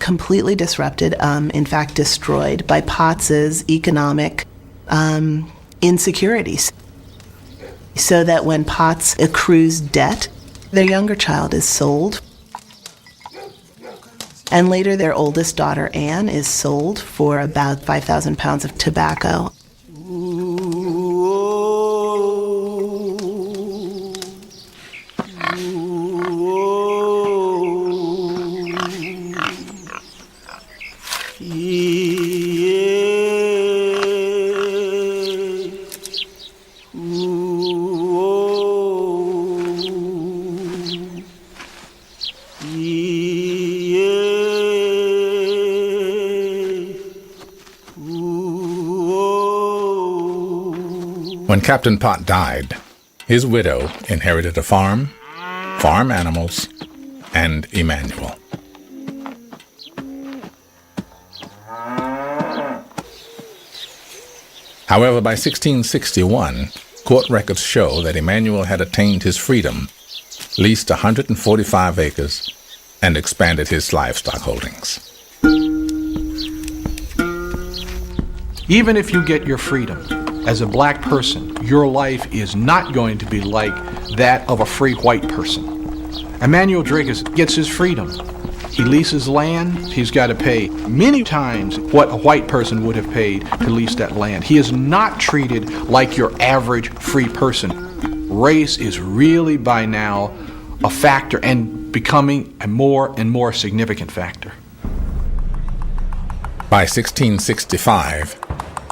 completely disrupted, in fact destroyed, by Potts's economic insecurities. So that when Potts accrues debt, their younger child is sold. And later their oldest daughter, Anne, is sold for about 5,000 pounds of tobacco. When Captain Pott died, his widow inherited a farm, farm animals, and Emmanuel. However, by 1661, court records show that Emmanuel had attained his freedom, leased 145 acres, and expanded his livestock holdings. Even if you get your freedom, as a black person, your life is not going to be like that of a free white person. Emmanuel Dragus gets his freedom. He leases land. He's got to pay many times what a white person would have paid to lease that land. He is not treated like your average free person. Race is really by now a factor and becoming a more and more significant factor. By 1665,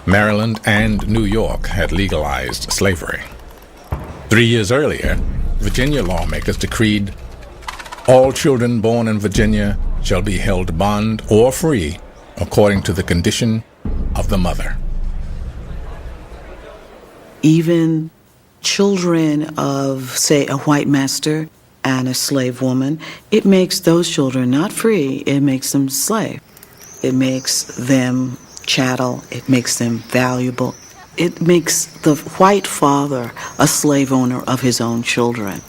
Maryland and New York had legalized slavery. 3 years earlier, Virginia lawmakers decreed, "All children born in Virginia shall be held bond or free according to the condition of the mother." Even children of, say, a white master and a slave woman, it makes those children not free, it makes them slave. It makes them chattel, it makes them valuable. It makes the white father a slave owner of his own children.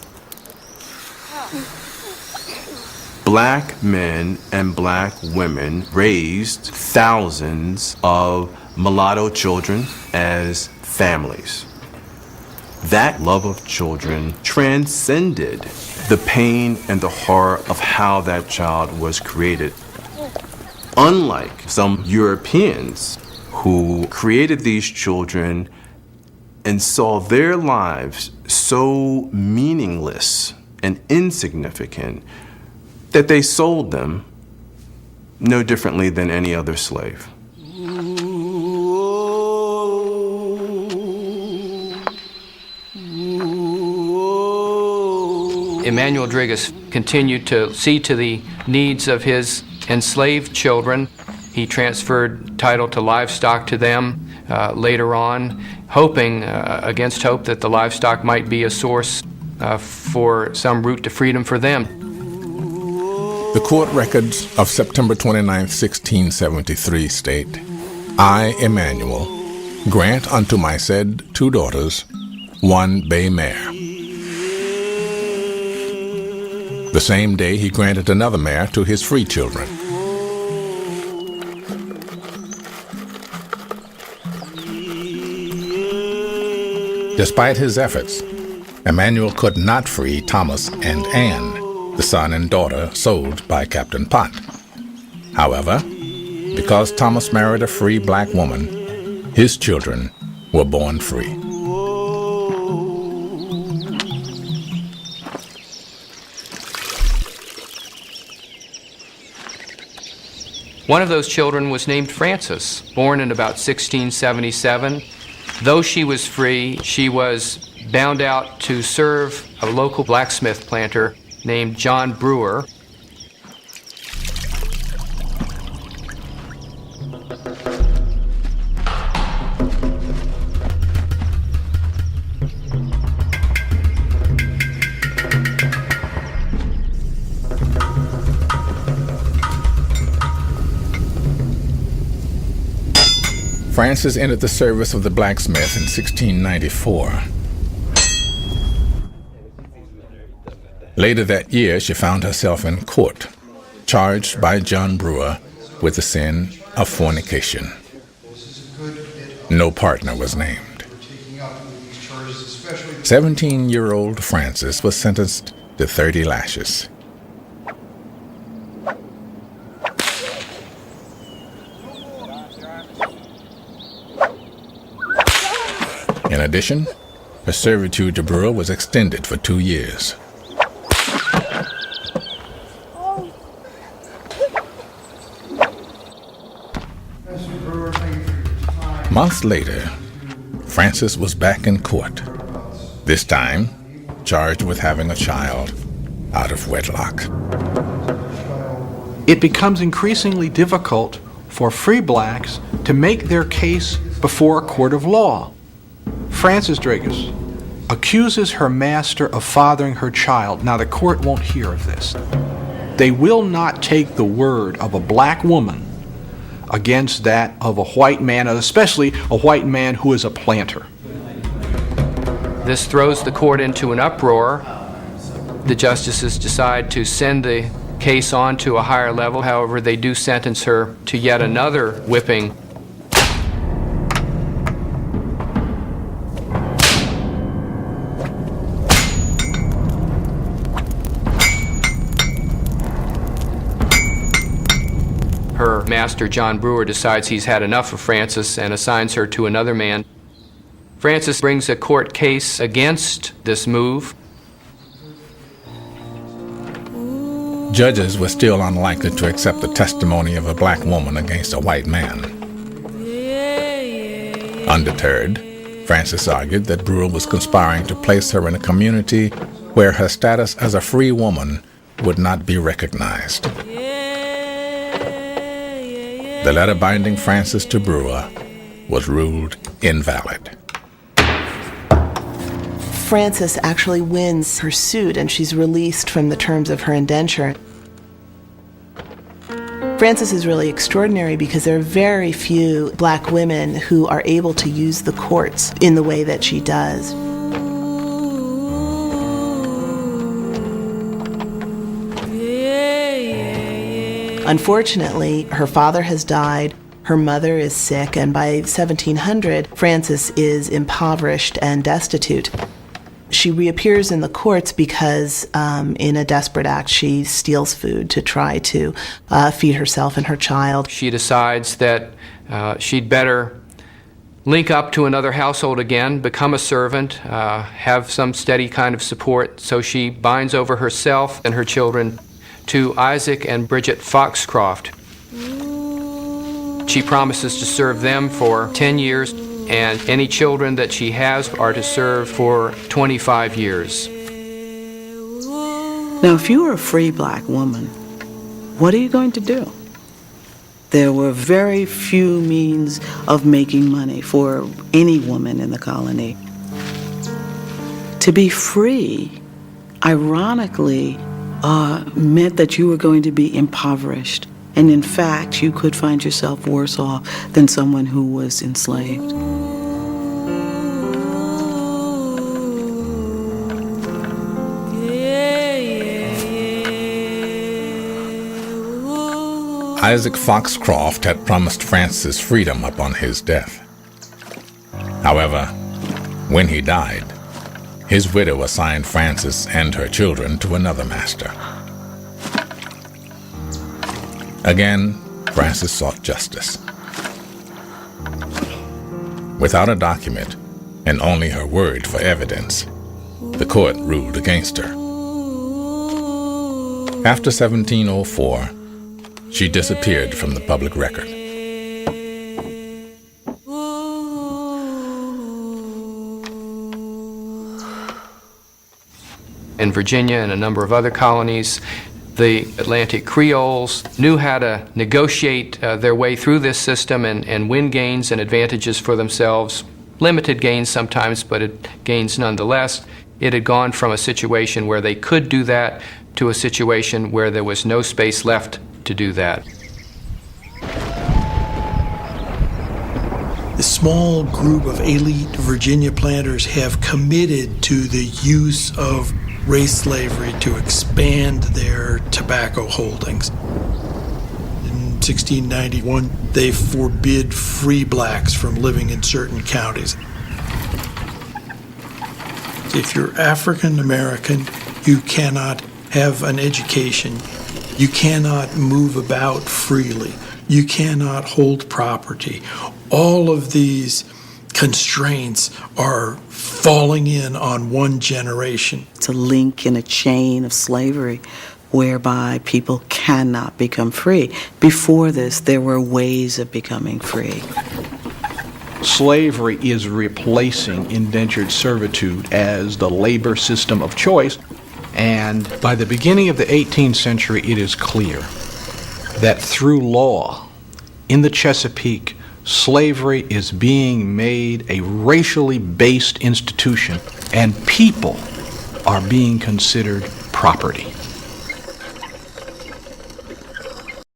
Black men and black women raised thousands of mulatto children as families. That love of children transcended the pain and the horror of how that child was created. Unlike some Europeans who created these children and saw their lives so meaningless and insignificant that they sold them no differently than any other slave. Emmanuel Dragus continued to see to the needs of his enslaved children. He transferred title to livestock to them later on, hoping against hope that the livestock might be a source for some route to freedom for them. The court records of September 29, 1673 state, "I, Emmanuel, grant unto my said 2 daughters 1 bay mare." The same day he granted another mare to his free children. Despite his efforts, Emmanuel could not free Thomas and Anne, the son and daughter sold by Captain Pott. However, because Thomas married a free black woman, his children were born free. One of those children was named Frances, born in about 1677. Though she was free, she was bound out to serve a local blacksmith planter named John Brewer. Frances entered the service of the blacksmith in 1694. Later that year, she found herself in court. charged by John Brewer with the sin of fornication. No partner was named. 17-year-old Frances was sentenced to 30 lashes. In addition, her servitude to Brewer was extended for 2 years. Months later, Frances was back in court, this time charged with having a child out of wedlock. It becomes increasingly difficult for free blacks to make their case before a court of law. Frances Dragus accuses her master of fathering her child. Now, the court won't hear of this. They will not take the word of a black woman against that of a white man, and especially a white man who is a planter. This throws the court into an uproar. The justices decide to send the case on to a higher level. However, they do sentence her to yet another whipping. Her master, John Brewer, decides he's had enough of Frances and assigns her to another man. Frances brings a court case against this move. Judges were still unlikely to accept the testimony of a black woman against a white man. Undeterred, Frances argued that Brewer was conspiring to place her in a community where her status as a free woman would not be recognized. The letter binding Frances to Brewer was ruled invalid. Frances actually wins her suit and she's released from the terms of her indenture. Frances is really extraordinary because there are very few black women who are able to use the courts in the way that she does. Unfortunately, her father has died, her mother is sick, and by 1700, Frances is impoverished and destitute. She reappears in the courts because, in a desperate act, she steals food to try to feed herself and her child. She decides that she'd better link up to another household again, become a servant, have some steady kind of support. So she binds over herself and her children to Isaac and Bridget Foxcroft. She promises to serve them for 10 years, and any children that she has are to serve for 25 years. Now, if you were a free black woman, what are you going to do? There were very few means of making money for any woman in the colony. To be free, ironically, meant that you were going to be impoverished. And in fact, you could find yourself worse off than someone who was enslaved. Isaac Foxcroft had promised Frances freedom upon his death. However, when he died, his widow assigned Frances and her children to another master. Again, Frances sought justice. Without a document and only her word for evidence, the court ruled against her. After 1704, she disappeared from the public record. In Virginia and a number of other colonies, the Atlantic Creoles knew how to negotiate their way through this system and win gains and advantages for themselves. Limited gains sometimes, but gains nonetheless. It had gone from a situation where they could do that to a situation where there was no space left to do that. The small group of elite Virginia planters have committed to the use of race slavery to expand their tobacco holdings. In 1691, they forbid free blacks from living in certain counties. If you're African American, you cannot have an education. You cannot move about freely. You cannot hold property. All of these constraints are falling in on one generation. It's a link in a chain of slavery whereby people cannot become free. Before this, there were ways of becoming free. Slavery is replacing indentured servitude as the labor system of choice, and by the beginning of the 18th century, it is clear that through law in the Chesapeake, slavery is being made a racially based institution, and people are being considered property.